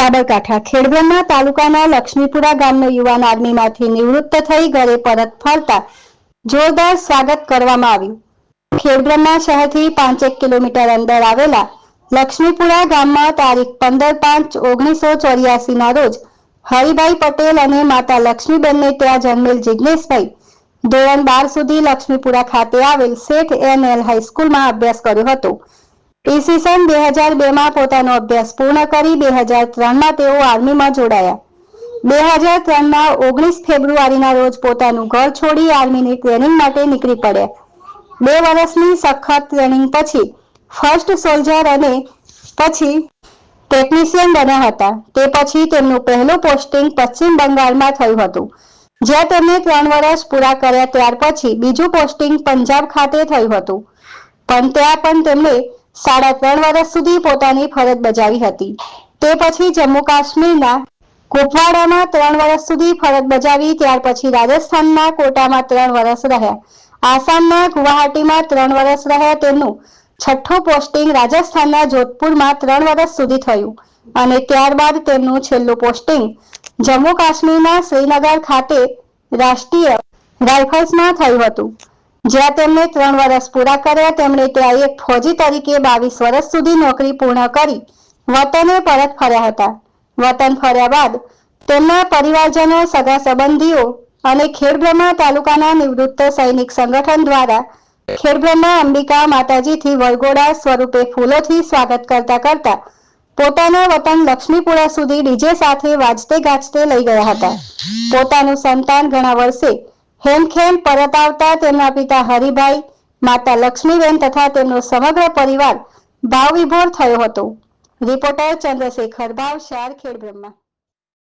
સાબરકાંઠા ખેડબ્રહ્મા તાલુકાના લક્ષ્મીપુરા ગામનો યુવાન આર્મીમાંથી નિવૃત્ત થઈ ઘરે પરત ફરતા જોરદાર સ્વાગત કરવામાં આવ્યું। ખેડબ્રહ્મા શહેરથી 5 કિલોમીટર અંદર આવેલા લક્ષ્મીપુરા ગામમાં તારીખ 15/5/1984 ના રોજ હરિભાઈ પટેલ અને માતા લક્ષ્મીબેનને ત્યાં જન્મેલ જિગ્નેશભાઈ ધોરણ 12 સુધી લક્ષ્મીપુરા ખાતે આવેલ શેઠ એન.એલ. હાઈસ્કૂલમાં અભ્યાસ કર્યો હતો। ઈસવીસન 2002 માં પોતાનો અભ્યાસ પૂર્ણ કરી 2003 માં તેઓ આર્મીમાં જોડાયા। 2003 ના 19 ફેબ્રુઆરીના રોજ પોતાનું ઘર છોડી આર્મીની ટ્રેનિંગ માટે નીકળી પડ્યા। 2 વર્ષની સખત ટ્રેનિંગ પછી ફર્સ્ટ સોલ્જર અને પછી ટેકનિશિયન બન્યા હતા। તે પછી તેમનું પહેલું પોસ્ટિંગ પશ્ચિમ બંગાળમાં થયું હતું, જ્યાં તેમણે 3 વર્ષ પૂરા કર્યા। ત્યાર પછી બીજું પોસ્ટિંગ પંજાબ ખાતે થયું હતું, પણ ત્યાં પણ તેમણે 3.5 વર્ષ સુધી પોતાની ફરજ બજાવી હતી। તે પછી જમ્મુ કાશ્મીરના કુપવાડામાં 3 વર્ષ સુધી ફરજ બજાવી। ત્યાર પછી રાજસ્થાનના કોટામાં 3 વર્ષ રહ્યા, આસામના ગુવાહાટીમાં 3 વર્ષ રહ્યા। તેમનું છઠ્ઠું પોસ્ટિંગ રાજસ્થાનના જોધપુરમાં 3 વર્ષ સુધી થયું અને ત્યારબાદ તેમનું છેલ્લું પોસ્ટિંગ જમ્મુ કાશ્મીરના શ્રીનગર ખાતે રાષ્ટ્રીય રાઇફલ્સમાં થયું હતું, જ્યાં તેમણે 3 વર્ષ પૂરા કર્યા। તેમણે ત્યાં એક ફૌજી તરીકે 22 વર્ષ સુધી નોકરી પૂર્ણ કરી વતને પરત ફર્યા હતા। વતન ફર્યા બાદ તેમના પરિવારજનો, સગા સંબંધીઓ અને ખેડબ્રહ્મા તાલુકાના નિવૃત્ત સૈનિક સંગઠન દ્વારા ખેડબ્રહ્મા અંબિકા માતાજીથી વરઘોડા સ્વરૂપે ફૂલોથી સ્વાગત કરતા પોતાના વતન લક્ષ્મીપુરા સુધી ડીજે સાથે વાજતે ગાજતે લઈ ગયા હતા। પોતાનું સંતાન ઘણા વર્ષે હેમખેમ પરત આવતા તેમના પિતા હરિભાઈ, માતા લક્ષ્મીબેન તથા તેમનો સમગ્ર પરિવાર ભાવવિભોર થયો હતો। રિપોર્ટર ચંદ્રશેખર ભાવસાર, ખેડબ્રહ્મા।